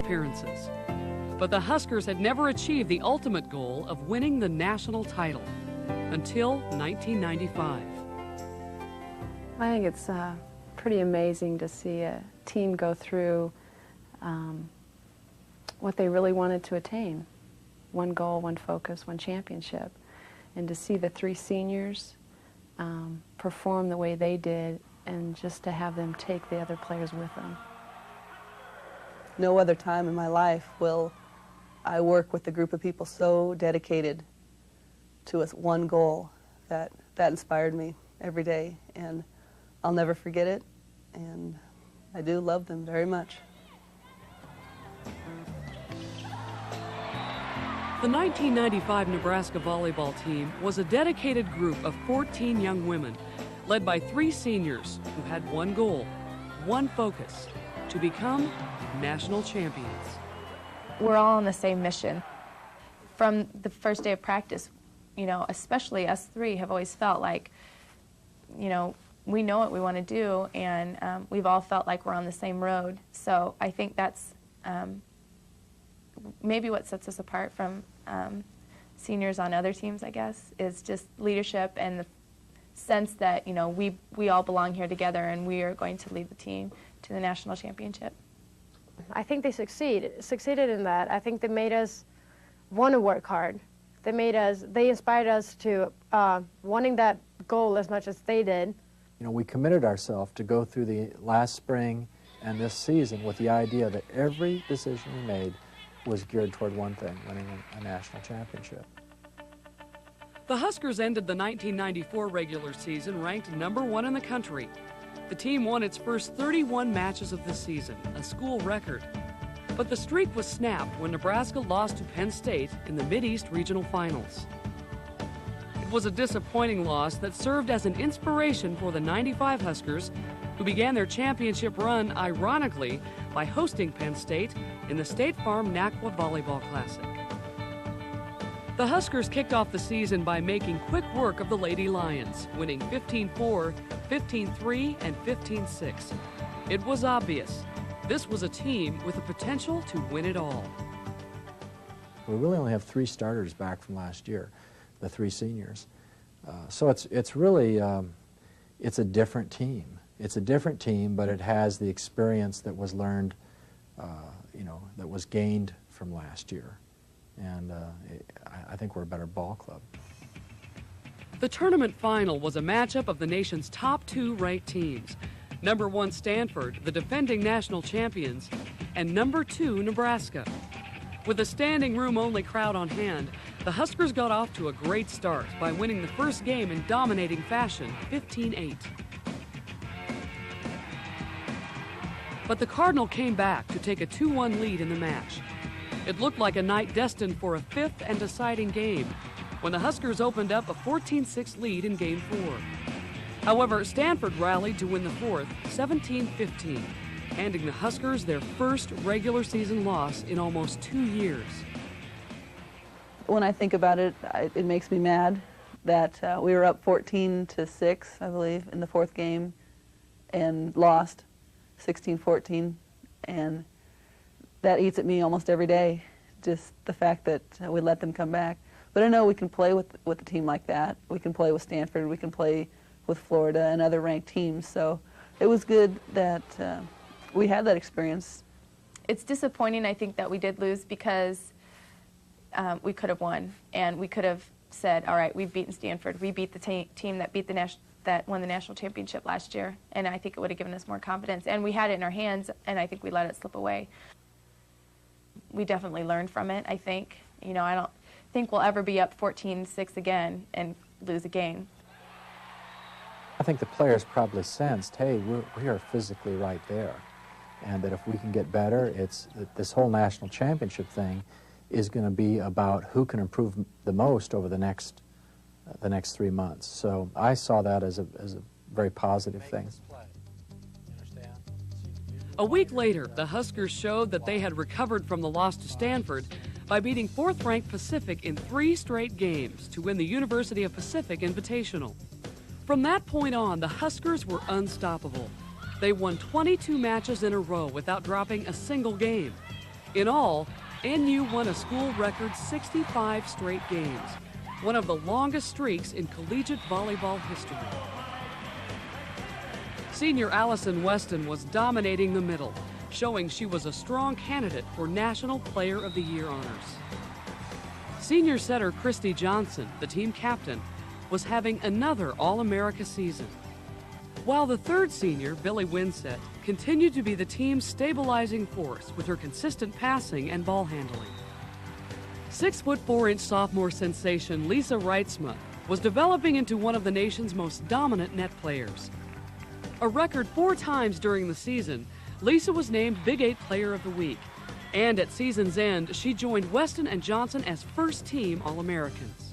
appearances. But the Huskers had never achieved the ultimate goal of winning the national title until 1995. I think it's pretty amazing to see a team go through what they really wanted to attain. One goal, one focus, one championship. And to see the three seniors perform the way they did, and just to have them take the other players with them. No other time in my life will I work with a group of people so dedicated to one goal. That inspired me every day, and I'll never forget it, and I do love them very much. The 1995 Nebraska volleyball team was a dedicated group of 14 young women, led by three seniors who had one goal, one focus: to become national champions. We're all on the same mission. From the first day of practice, you know, especially us three have always felt like, you know, we know what we want to do, and we've all felt like we're on the same road. So I think that's maybe what sets us apart from seniors on other teams, I guess, is just leadership and the sense that, you know, we all belong here together and we are going to lead the team to the national championship. I think they succeeded in that. I think they made us want to work hard. They inspired us to wanting that goal as much as they did. You know, we committed ourselves to go through the last spring and this season with the idea that every decision we made was geared toward one thing: winning a national championship. The Huskers ended the 1994 regular season ranked #1 in the country. The team won its first 31 matches of the season, a school record. But the streak was snapped when Nebraska lost to Penn State in the Mid-East Regional Finals. It was a disappointing loss that served as an inspiration for the '95 Huskers, who began their championship run, ironically, by hosting Penn State in the State Farm NACWA Volleyball Classic. The Huskers kicked off the season by making quick work of the Lady Lions, winning 15-4, 15-3, and 15-6. It was obvious this was a team with the potential to win it all. We really only have three starters back from last year, the three seniors. So it's really, it's a different team. It's a different team, but it has the experience that was learned, you know, that was gained from last year. And I think we're a better ball club. The tournament final was a matchup of the nation's top two ranked teams. #1 Stanford, the defending national champions, and #2 Nebraska. With a standing room only crowd on hand, the Huskers got off to a great start by winning the first game in dominating fashion, 15-8. But the Cardinal came back to take a 2-1 lead in the match. It looked like a night destined for a fifth and deciding game when the Huskers opened up a 14-6 lead in Game 4. However, Stanford rallied to win the fourth, 17-15, handing the Huskers their first regular season loss in almost 2 years. When I think about it, it makes me mad that we were up 14-6, I believe, in the fourth game and lost 16-14, and that eats at me almost every day, just the fact that we let them come back. But I know we can play with a team like that. We can play with Stanford, we can play with Florida and other ranked teams, so it was good that we had that experience. It's disappointing, I think, that we did lose, because we could have won, and we could have said, all right, we've beaten Stanford, we beat the team that beat that won the national championship last year, and I think it would have given us more confidence. And we had it in our hands, and I think we let it slip away. We definitely learned from it, I think. You know, I don't think we'll ever be up 14-6 again and lose a game. I think the players probably sensed, hey, we are physically right there, and that if we can get better, this whole national championship thing is going to be about who can improve the most over the next 3 months. So I saw that as a very positive thing. A week later, the Huskers showed that they had recovered from the loss to Stanford by beating fourth-ranked Pacific in 3 straight games to win the University of Pacific Invitational. From that point on, the Huskers were unstoppable. They won 22 matches in a row without dropping a single game. In all, NU won a school record 65 straight games, one of the longest streaks in collegiate volleyball history. Senior Allison Weston was dominating the middle, showing she was a strong candidate for National Player of the Year honors. Senior setter Christy Johnson, the team captain, was having another All-America season, while the third senior, Billy Winsett, continued to be the team's stabilizing force with her consistent passing and ball handling. 6'4" sophomore sensation Lisa Reitzma was developing into one of the nation's most dominant net players. A record 4 times during the season, Lisa was named Big 8 Player of the Week, and at season's end, she joined Weston and Johnson as first-team All-Americans.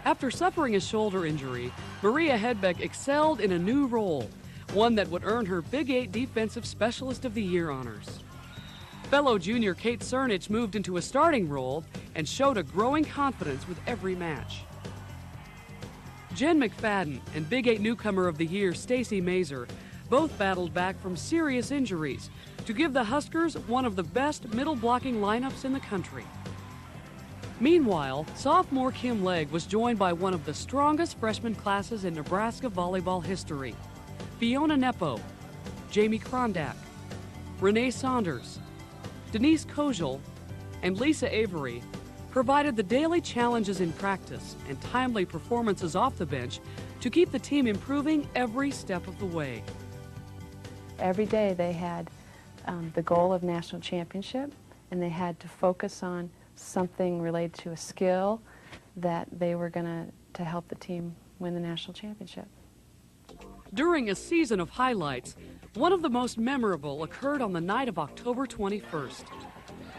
After suffering a shoulder injury, Maria Hedbeck excelled in a new role, one that would earn her Big 8 Defensive Specialist of the Year honors. Fellow junior Kate Cernich moved into a starting role and showed a growing confidence with every match. Jen McFadden and Big 8 Newcomer of the Year Stacy Mazer both battled back from serious injuries to give the Huskers one of the best middle blocking lineups in the country. Meanwhile, sophomore Kim Legg was joined by one of the strongest freshman classes in Nebraska volleyball history, Fiona Nepo, Jamie Krondak, Renee Saunders, Denise Kojal, and Lisa Avery provided the daily challenges in practice and timely performances off the bench to keep the team improving every step of the way. Every day they had the goal of national championship, and they had to focus on something related to a skill that they were going to help the team win the national championship. During a season of highlights, one of the most memorable occurred on the night of October 21st.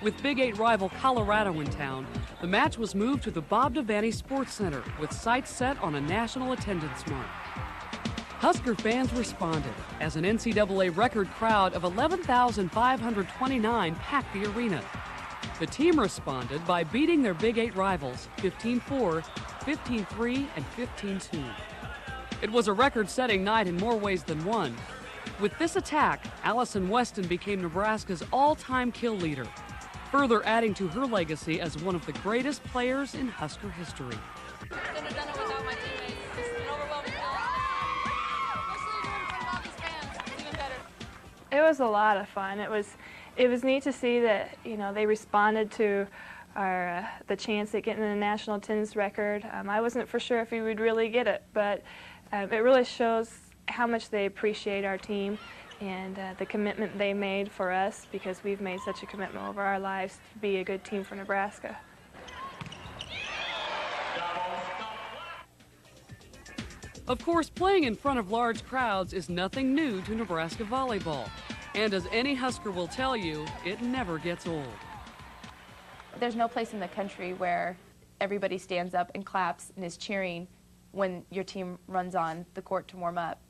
With Big 8 rival Colorado in town, the match was moved to the Bob Devaney Sports Center with sights set on a national attendance mark. Husker fans responded as an NCAA record crowd of 11,529 packed the arena. The team responded by beating their Big 8 rivals 15-4, 15-3, and 15-2. It was a record-setting night in more ways than one. With this attack, Allison Weston became Nebraska's all-time kill leader, further adding to her legacy as one of the greatest players in Husker history. Couldn't have done it without my teammates. It's an overwhelming feeling. Especially doing it in front of all these fans. It's even better. It was a lot of fun. It was neat to see that, you know, they responded to our the chance at getting the national attendance record. I wasn't for sure if we would really get it, but it really shows how much they appreciate our team and the commitment they made for us, because we've made such a commitment over our lives to be a good team for Nebraska. Of course, playing in front of large crowds is nothing new to Nebraska volleyball. And as any Husker will tell you, it never gets old. There's no place in the country where everybody stands up and claps and is cheering when your team runs on the court to warm up.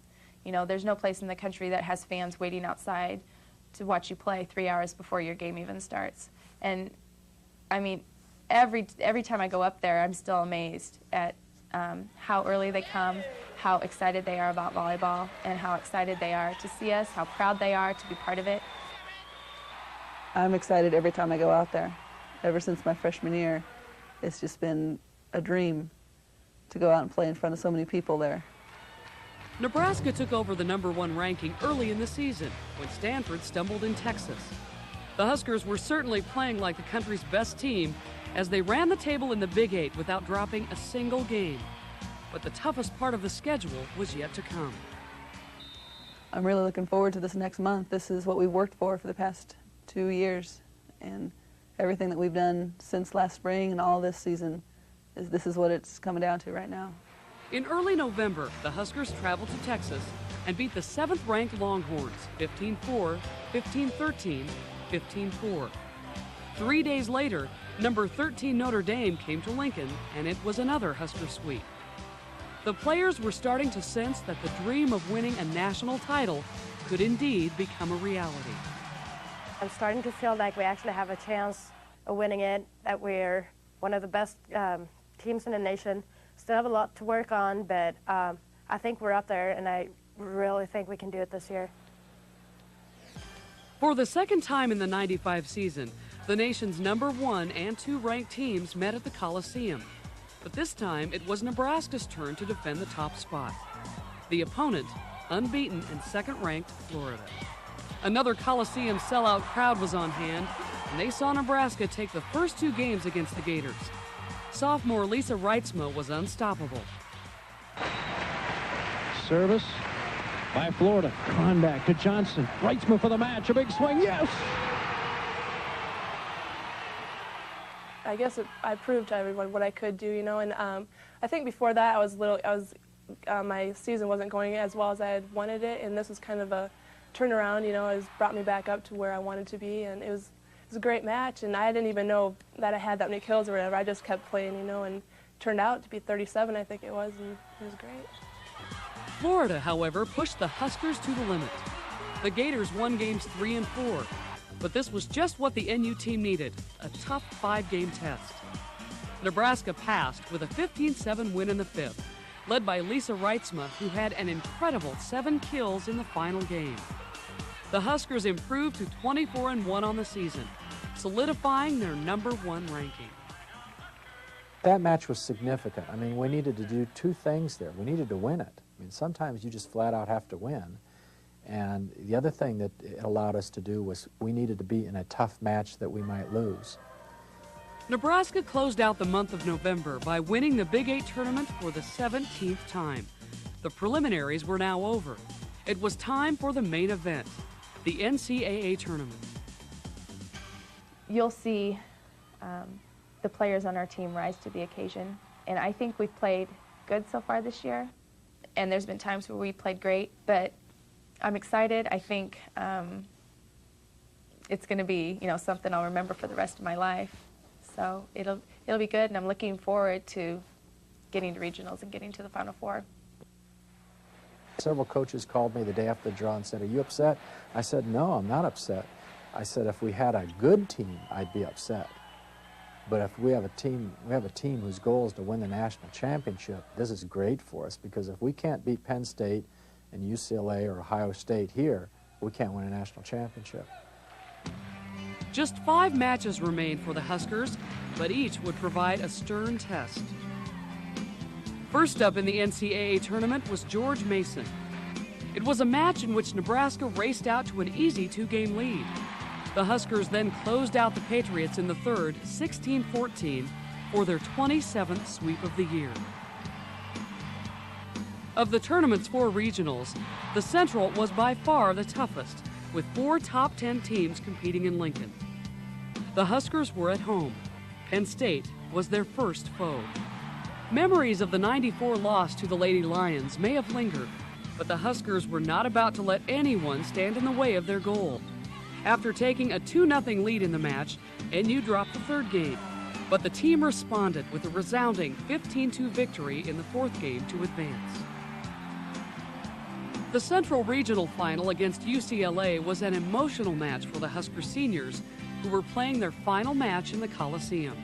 You know, there's no place in the country that has fans waiting outside to watch you play 3 hours before your game even starts. And I mean, every time I go up there, I'm still amazed at how early they come, how excited they are about volleyball, and how excited they are to see us, how proud they are to be part of it. I'm excited every time I go out there. Ever since my freshman year, it's just been a dream to go out and play in front of so many people there. Nebraska took over the #1 ranking early in the season when Stanford stumbled in Texas. The Huskers were certainly playing like the country's best team as they ran the table in the Big 8 without dropping a single game. But the toughest part of the schedule was yet to come. I'm really looking forward to this next month. This is what we've worked for the past 2 years, and everything that we've done since last spring and all this season, this is what it's coming down to right now. In early November, the Huskers traveled to Texas and beat the 7th-ranked Longhorns 15-4, 15-13, 15-4. 3 days later, number 13 Notre Dame came to Lincoln, and it was another Husker sweep. The players were starting to sense that the dream of winning a national title could indeed become a reality. I'm starting to feel like we actually have a chance of winning it, that we're one of the best teams in the nation. Still have a lot to work on, but I think we're up there, and I really think we can do it this year. For the second time in the '95 season, the nation's #1 and 2 ranked teams met at the Coliseum. But this time, it was Nebraska's turn to defend the top spot. The opponent, unbeaten and second-ranked Florida. Another Coliseum sellout crowd was on hand, and they saw Nebraska take the first 2 games against the Gators. Sophomore Lisa Reitzma was unstoppable. Service by Florida. Krondak to Johnson. Reitzma for the match. A big swing. Yes! I guess I proved to everyone what I could do, you know, and I think before that my season wasn't going as well as I had wanted it, and this was kind of a turnaround, you know. It brought me back up to where I wanted to be, and it was a great match, and I didn't even know that I had that many kills or whatever. I just kept playing, you know, and turned out to be 37, I think it was, and it was great. Florida, however, pushed the Huskers to the limit. The Gators won games 3 and 4, but this was just what the NU team needed, a tough 5-game test. Nebraska passed with a 15-7 win in the 5th, led by Lisa Reitzma, who had an incredible 7 kills in the final game. The Huskers improved to 24-1 on the season, solidifying their #1 ranking. That match was significant. I mean, we needed to do 2 things there. We needed to win it. I mean, sometimes you just flat out have to win. And the other thing that it allowed us to do was we needed to be in a tough match that we might lose. Nebraska closed out the month of November by winning the Big 8 tournament for the 17th time. The preliminaries were now over. It was time for the main event, the NCAA tournament. You'll see the players on our team rise to the occasion, and I think we've played good so far this year. And there's been times where we played great, but I'm excited. I think it's going to be, you know, something I'll remember for the rest of my life. So it'll be good, and I'm looking forward to getting to regionals and getting to the Final Four. Several coaches called me the day after the draw and said, "Are you upset?" I said, "No, I'm not upset." I said, "If we had a good team, I'd be upset. But if we have a team whose goal is to win the national championship, this is great for us, because if we can't beat Penn State and UCLA or Ohio State here, we can't win a national championship." Just 5 matches remained for the Huskers, but each would provide a stern test. First up in the NCAA tournament was George Mason. It was a match in which Nebraska raced out to an easy 2-game lead. The Huskers then closed out the Patriots in the 3rd, 16-14, for their 27th sweep of the year. Of the tournament's 4 regionals, the Central was by far the toughest, with 4 top 10 teams competing in Lincoln. The Huskers were at home. Penn State was their first foe. Memories of the '94 loss to the Lady Lions may have lingered, but the Huskers were not about to let anyone stand in the way of their goal. After taking a 2-0 lead in the match, NU dropped the 3rd game, but the team responded with a resounding 15-2 victory in the 4th game to advance. The Central Regional Final against UCLA was an emotional match for the Husker seniors, who were playing their final match in the Coliseum.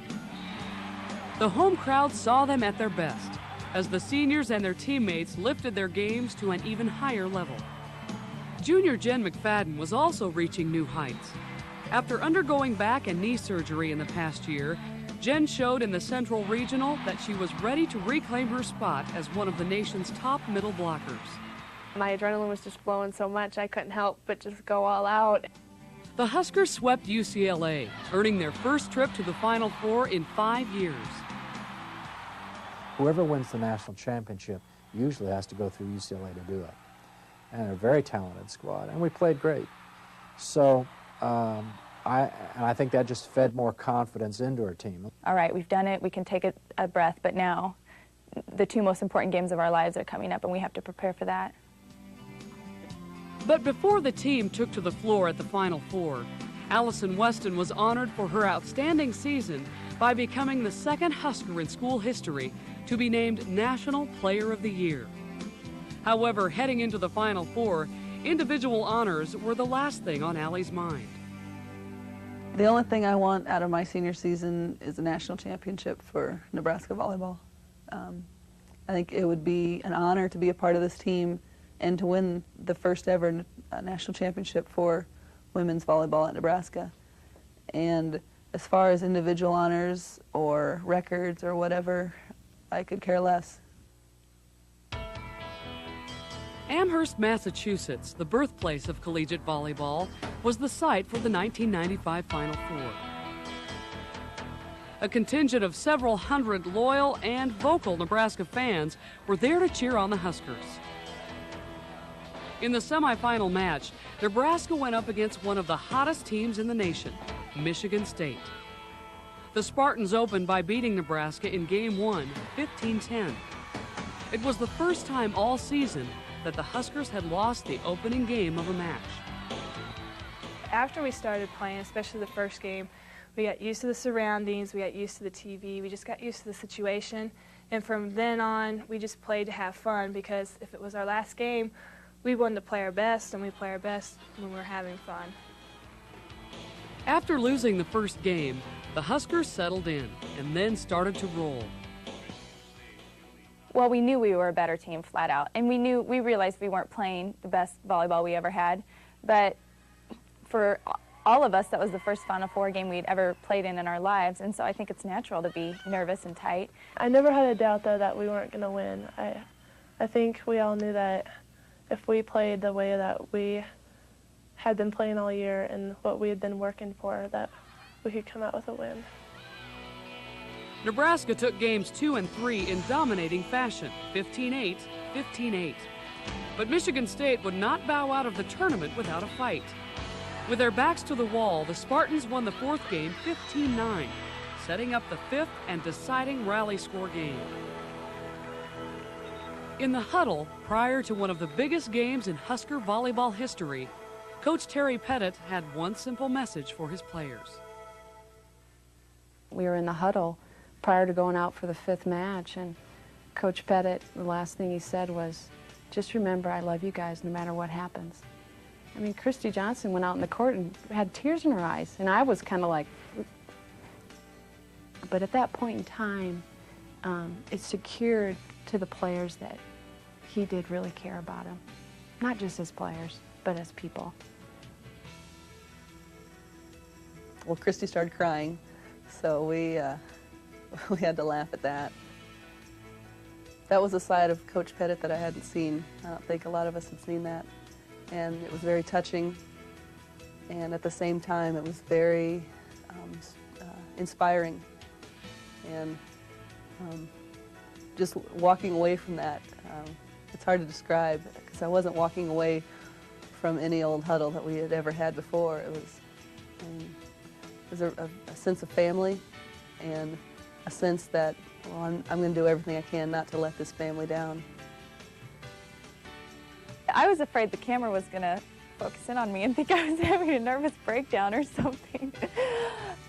The home crowd saw them at their best, as the seniors and their teammates lifted their games to an even higher level. Junior Jen McFadden was also reaching new heights. After undergoing back and knee surgery in the past year, Jen showed in the Central Regional that she was ready to reclaim her spot as one of the nation's top middle blockers. My adrenaline was just flowing so much I couldn't help but just go all out. The Huskers swept UCLA, earning their first trip to the Final Four in 5 years. Whoever wins the national championship usually has to go through UCLA to do it. And they're a very talented squad, and we played great. So I think that just fed more confidence into our team. All right, we've done it. We can take a breath, but now the 2 most important games of our lives are coming up, and we have to prepare for that. But before the team took to the floor at the Final Four, Allison Weston was honored for her outstanding season by becoming the 2nd Husker in school history to be named National Player of the Year. However, heading into the Final Four, individual honors were the last thing on Allie's mind. The only thing I want out of my senior season is a national championship for Nebraska Volleyball. I think it would be an honor to be a part of this team and to win the first ever national championship for women's volleyball at Nebraska. And as far as individual honors or records or whatever, I could care less. Amherst, Massachusetts, the birthplace of collegiate volleyball, was the site for the 1995 Final Four. A contingent of several hundred loyal and vocal Nebraska fans were there to cheer on the Huskers. In the semifinal match, Nebraska went up against one of the hottest teams in the nation, Michigan State. The Spartans opened by beating Nebraska in Game 1, 15-10. It was the first time all season that the Huskers had lost the opening game of a match. After we started playing, especially the first game, we got used to the surroundings, we got used to the TV, we just got used to the situation. And from then on, we just played to have fun, because if it was our last game, we wanted to play our best, and we play our best when we're having fun. After losing the first game, the Huskers settled in and then started to roll. Well, we knew we were a better team flat out, and we realized we weren't playing the best volleyball we ever had. But for all of us, that was the first Final Four game we'd ever played in our lives, and so I think it's natural to be nervous and tight. I never had a doubt, though, that we weren't going to win. I think we all knew that if we played the way that we had been playing all year and what we had been working for, that we could come out with a win. Nebraska took games 2 and 3 in dominating fashion, 15-8, 15-8. But Michigan State would not bow out of the tournament without a fight. With their backs to the wall, the Spartans won the fourth game 15-9, setting up the fifth and deciding rally score game. In the huddle, prior to one of the biggest games in Husker volleyball history, Coach Terry Pettit had one simple message for his players. We were in the huddle prior to going out for the fifth match, and Coach Pettit, the last thing he said was, just remember, I love you guys no matter what happens. I mean, Christy Johnson went out in the court and had tears in her eyes, and I was kind of like, but at that point in time, it secured to the players that he did really care about them, not just as players, but as people. Well, Christy started crying, so we had to laugh at that. That was a side of Coach Pettit that I hadn't seen. I don't think a lot of us had seen that. And it was very touching, and at the same time it was very inspiring. And just walking away from that, it's hard to describe, because I wasn't walking away from any old huddle that we had ever had before. It was a sense of family, and a sense that, well, I'm going to do everything I can not to let this family down. I was afraid the camera was going to focus in on me and think I was having a nervous breakdown or something.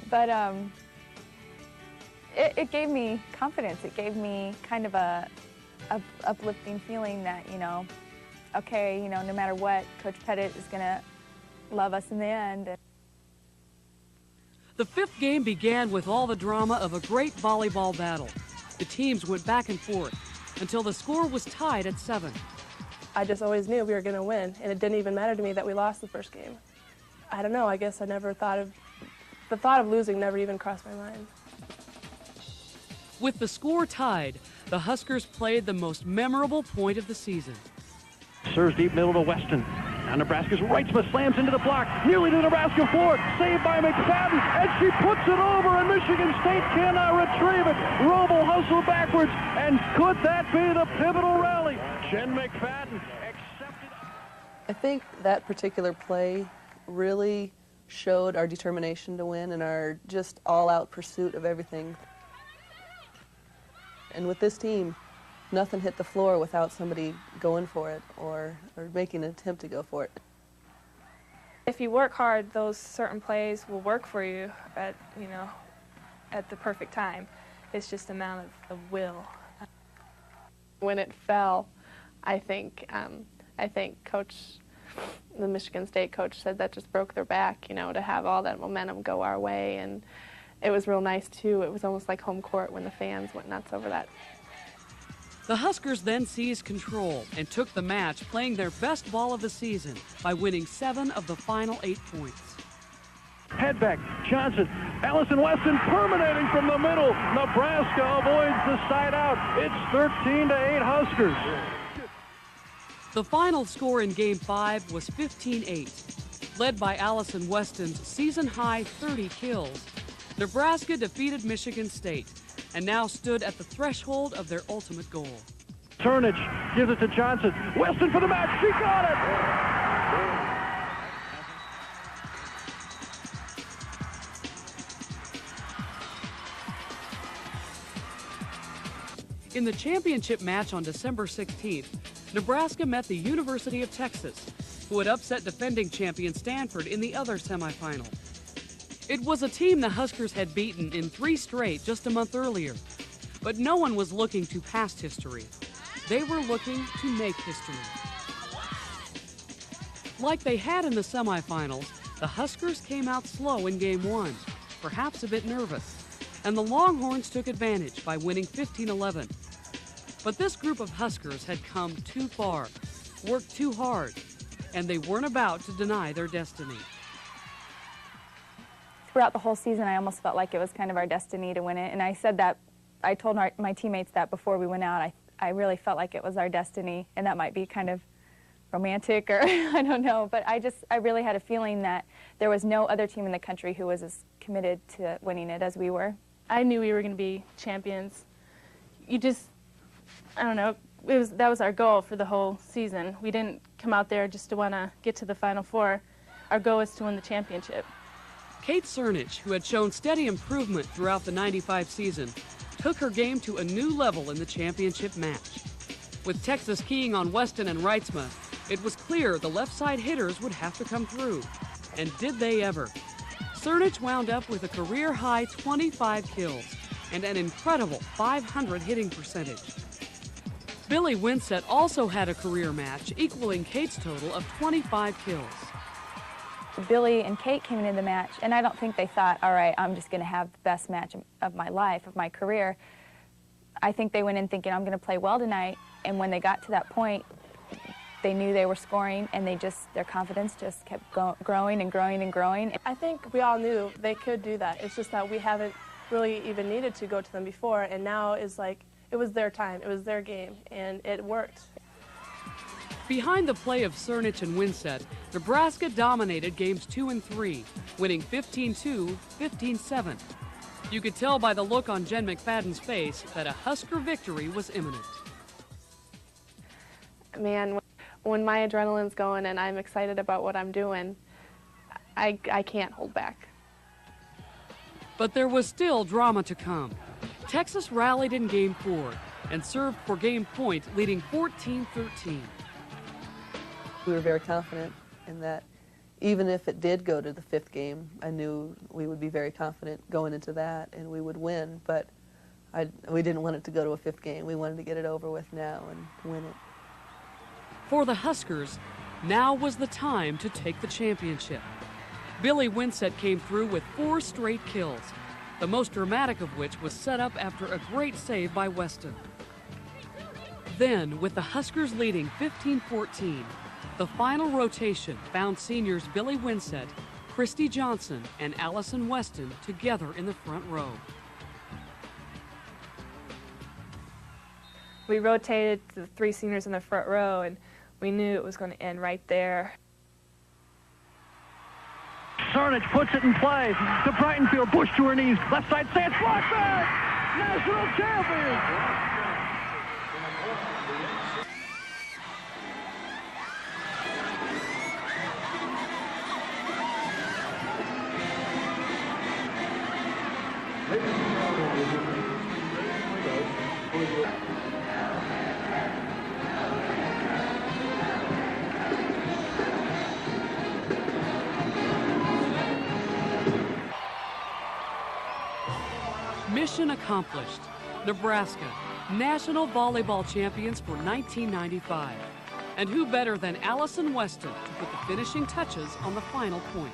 But it gave me confidence. It gave me kind of a uplifting feeling that, you know, okay, you know, no matter what, Coach Pettit is going to love us in the end. The fifth game began with all the drama of a great volleyball battle. The teams went back and forth until the score was tied at 7. I just always knew we were going to win, and it didn't even matter to me that we lost the first game. I don't know, I guess I never thought of, the thought of losing never even crossed my mind. With the score tied, the Huskers played the most memorable point of the season. Serves deep middle to Weston. Now Nebraska's Reitzma slams into the block, nearly to the Nebraska floor, saved by McFadden, and she puts it over, and Michigan State cannot retrieve it. Roble hustled backwards, and could that be the pivotal rally? Jen McFadden accepted. I think that particular play really showed our determination to win and our just all-out pursuit of everything. And with this team, nothing hit the floor without somebody going for it or making an attempt to go for it. If you work hard, those certain plays will work for you at, you know, at the perfect time. It's just a amount of will. When it fell, I think the Michigan State coach said that just broke their back, you know, to have all that momentum go our way. And it was real nice, too. It was almost like home court when the fans went nuts over that. The Huskers then seized control and took the match, playing their best ball of the season by winning 7 of the final 8 points. Head back, Johnson, Allison Weston permeating from the middle. Nebraska avoids the side out. It's 13-8 Huskers. The final score in Game 5 was 15-8. Led by Allison Weston's season-high 30 kills, Nebraska defeated Michigan State and now stood at the threshold of their ultimate goal. Turnage gives it to Johnson. Weston for the match. She got it. In the championship match on December 16th, Nebraska met the University of Texas, who had upset defending champion Stanford in the other semifinal. It was a team the Huskers had beaten in 3 straight just a month earlier, but no one was looking to past history. They were looking to make history. Like they had in the semifinals, the Huskers came out slow in Game 1, perhaps a bit nervous, and the Longhorns took advantage by winning 15-11. But this group of Huskers had come too far, worked too hard, and they weren't about to deny their destiny. Throughout the whole season, I almost felt like it was kind of our destiny to win it, and I said that, I told my teammates that before we went out. I really felt like it was our destiny, and that might be kind of romantic or I don't know, but I really had a feeling that there was no other team in the country who was as committed to winning it as we were. I knew we were going to be champions. I don't know, that was our goal for the whole season. We didn't come out there just to want to get to the Final Four. Our goal was to win the championship. Kate Cernich, who had shown steady improvement throughout the '95 season, took her game to a new level in the championship match. With Texas keying on Weston and Reitzma, it was clear the left side hitters would have to come through. And did they ever? Cernich wound up with a career-high 25 kills and an incredible .500 hitting percentage. Billy Winsett also had a career match, equaling Kate's total of 25 kills. Billy and Kate came into the match, and I don't think they thought, all right, I'm just going to have the best match of my life, of my career. I think they went in thinking, I'm going to play well tonight, and when they got to that point, they knew they were scoring, and their confidence just kept growing and growing and growing. I think we all knew they could do that. It's just that we haven't really even needed to go to them before, and now is like, it was their time, it was their game, and it worked. Behind the play of Cernich and Winsett, Nebraska dominated games 2 and 3, winning 15-2, 15-7. You could tell by the look on Jen McFadden's face that a Husker victory was imminent. Man, when my adrenaline's going and I'm excited about what I'm doing, I can't hold back. But there was still drama to come. Texas rallied in Game 4 and served for game point, leading 14-13. We were very confident in that. Even if it did go to the 5th game, I knew we would be very confident going into that and we would win, but we didn't want it to go to a 5th game. We wanted to get it over with now and win it. For the Huskers, now was the time to take the championship. Billy Winsett came through with 4 straight kills, the most dramatic of which was set up after a great save by Weston. Then, with the Huskers leading 15-14, the final rotation found seniors Billy Winsett, Christy Johnson, and Allison Weston together in the front row. We rotated the 3 seniors in the front row, and we knew it was going to end right there. Cernich puts it in play to Breitenfield. Bush to her knees. Left side stance. Block back. National champions. Mission accomplished. Nebraska, national volleyball champions for 1995. And who better than Allison Weston to put the finishing touches on the final point?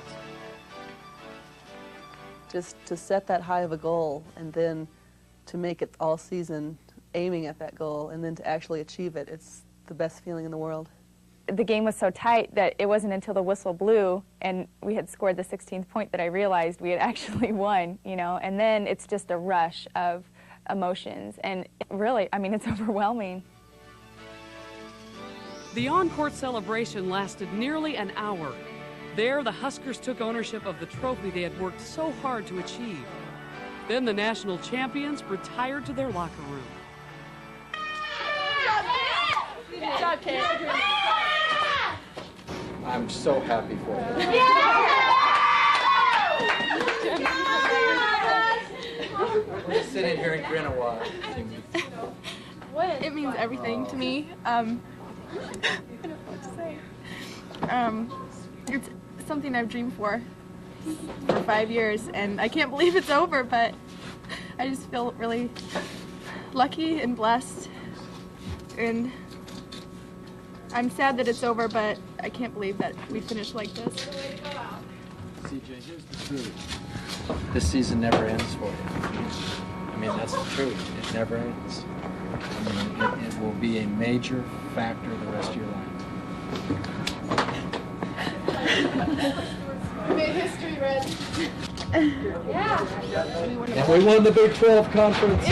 Just to set that high of a goal and then to make it all season aiming at that goal and then to actually achieve it, it's the best feeling in the world. The game was so tight that it wasn't until the whistle blew and we had scored the 16th point that I realized we had actually won, you know, and then it's just a rush of emotions, and really, I mean, it's overwhelming. The on-court celebration lasted nearly an hour. There, the Huskers took ownership of the trophy they had worked so hard to achieve. Then the national champions retired to their locker room. Good job, Kate. I'm so happy for you. We're just sitting here and grin a while. It means everything to me. I don't know what to say. It's something I've dreamed for 5 years, and I can't believe it's over, but I just feel really lucky and blessed, and I'm sad that it's over, but I can't believe that we finished like this. CJ, here's the truth. This season never ends for you. I mean, that's the truth. It never ends. I mean, it will be a major factor the rest of your life. Made history, Red. Yeah. And we won the Big 12 conference.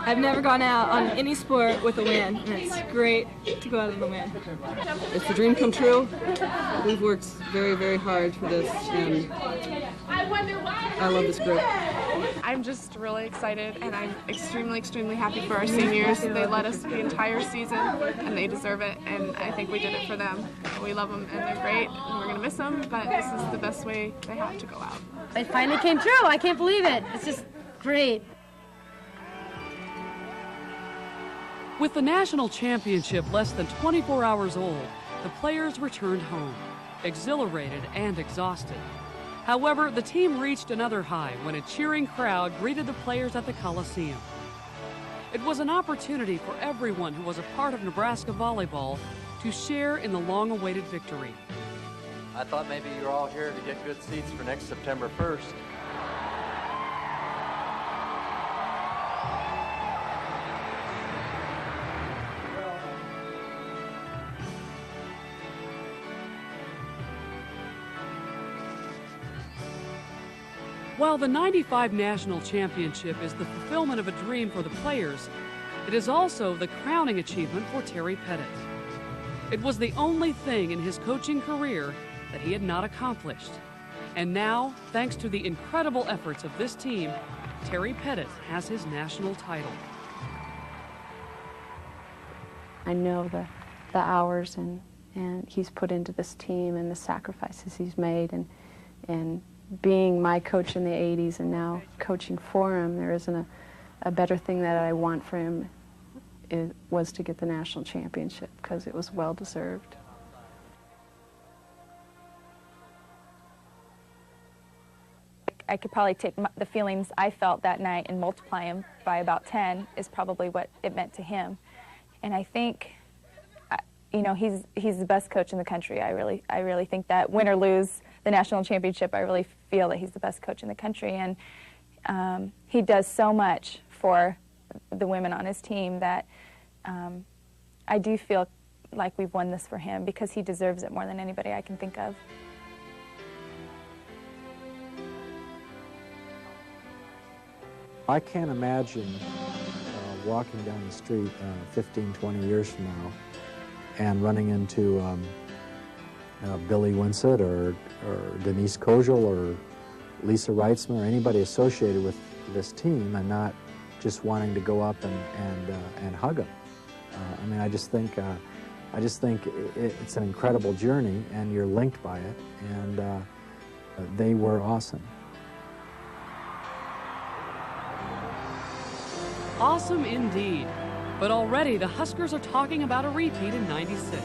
I've never gone out on any sport with a win, and it's great to go out with a win. It's a dream come true. We've worked very, very hard for this, and I love this group. I'm just really excited, and I'm extremely, extremely happy for our seniors. They led us the entire season, and they deserve it, and I think we did it for them. We love them, and they're great, and we're going to miss them, but this is the best way they have to go out. It finally came true. I can't believe it. It's just great. With the national championship less than 24 hours old, the players returned home, exhilarated and exhausted. However, the team reached another high when a cheering crowd greeted the players at the Coliseum. It was an opportunity for everyone who was a part of Nebraska volleyball to share in the long-awaited victory. I thought maybe you're all here to get good seats for next September 1st. While the '95 national championship is the fulfillment of a dream for the players, it is also the crowning achievement for Terry Pettit. It was the only thing in his coaching career that he had not accomplished. And now, thanks to the incredible efforts of this team, Terry Pettit has his national title. I know the hours and he's put into this team and the sacrifices he's made, and being my coach in the 80s and now coaching for him, there isn't a better thing that I want for him. It was to get the national championship because it was well deserved. I could probably take the feelings I felt that night and multiply them by about 10 is probably what it meant to him. And I think, you know, he's the best coach in the country. I really think that, win or lose the national championship, I really feel that he's the best coach in the country. And he does so much for the women on his team that I do feel like we've won this for him because he deserves it more than anybody I can think of. I can't imagine walking down the street 15, 20 years from now and running into Billy Winsett or Denise Kojal or Lisa Reitzman or anybody associated with this team and not just wanting to go up and hug them. I mean, I just think it's an incredible journey, and you're linked by it, and they were awesome. Awesome indeed. But already the Huskers are talking about a repeat in '96.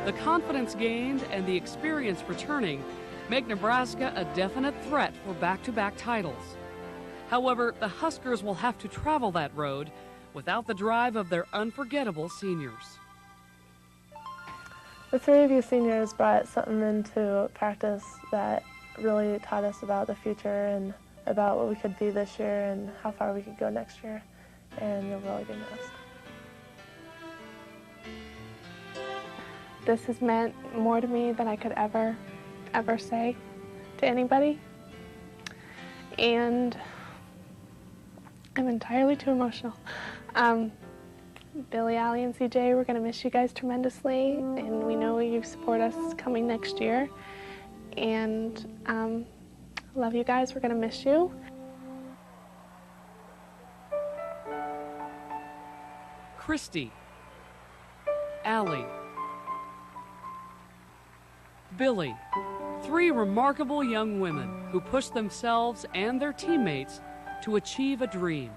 The confidence gained and the experience returning make Nebraska a definite threat for back-to-back titles. However, the Huskers will have to travel that road without the drive of their unforgettable seniors. The three of you seniors brought something into practice that really taught us about the future and about what we could be this year and how far we could go next year, and you'll really be missed. This has meant more to me than I could ever say to anybody, and I'm entirely too emotional. Billy, Allie, and CJ, we're going to miss you guys tremendously, and we know you support us coming next year, and love you guys. We're going to miss you. Christy, Allie, Billy, three remarkable young women who pushed themselves and their teammates to achieve a dream.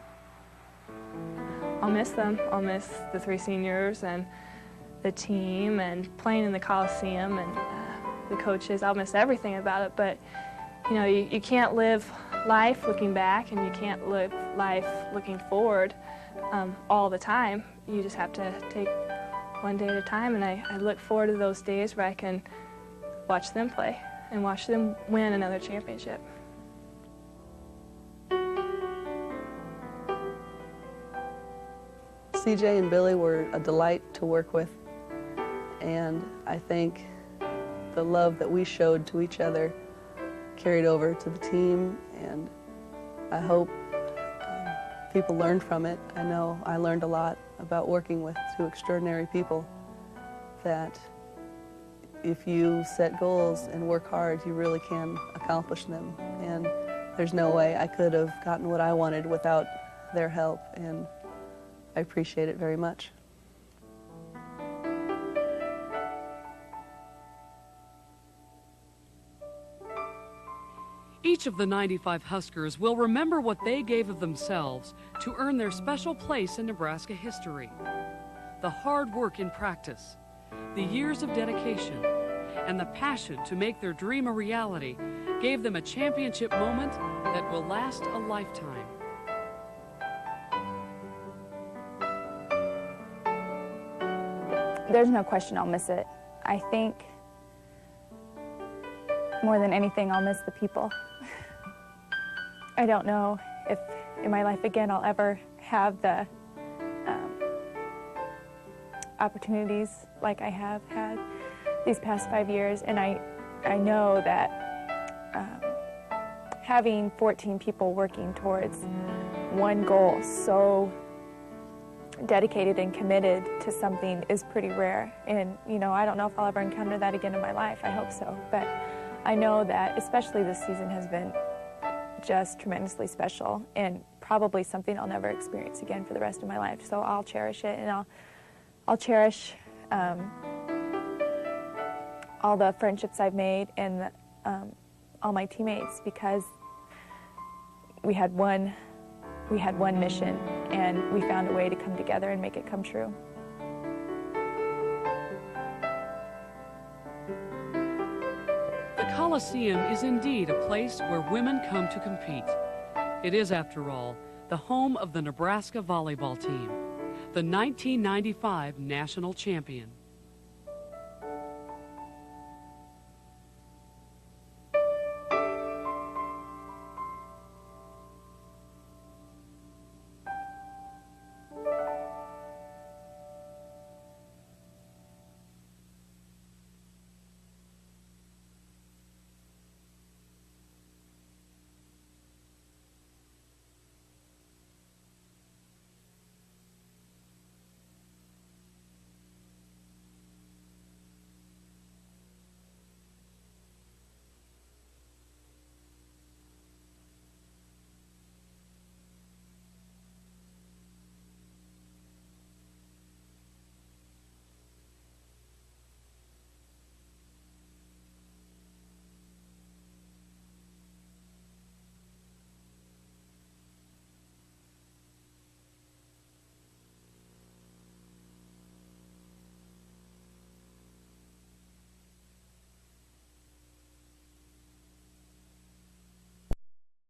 I'll miss them. I'll miss the three seniors and the team and playing in the Coliseum and the coaches. I'll miss everything about it, but you know, you can't live life looking back, and you can't live life looking forward all the time. You just have to take one day at a time, and I look forward to those days where I can watch them play and watch them win another championship. CJ and Billy were a delight to work with, and I think the love that we showed to each other carried over to the team, and I hope people learned from it. I know I learned a lot about working with two extraordinary people, that if you set goals and work hard, you really can accomplish them, and there's no way I could have gotten what I wanted without their help, and I appreciate it very much. Each of the 95 Huskers will remember what they gave of themselves to earn their special place in Nebraska history. The hard work in practice, the years of dedication, and the passion to make their dream a reality gave them a championship moment that will last a lifetime. There's no question I'll miss it. I think more than anything, I'll miss the people. I don't know if in my life again I'll ever have the opportunities like I have had these past 5 years, and I know that having 14 people working towards one goal so dedicated and committed to something is pretty rare. And you know, I don't know if I'll ever encounter that again in my life. I hope so, but I know that especially this season has been just tremendously special, and probably something I'll never experience again for the rest of my life. So I'll cherish it, and I'll cherish all the friendships I've made, and all my teammates, because we had one mission, and we found a way to come together and make it come true. The Coliseum is indeed a place where women come to compete. It is, after all, the home of the Nebraska Volleyball team, the 1995 national champion.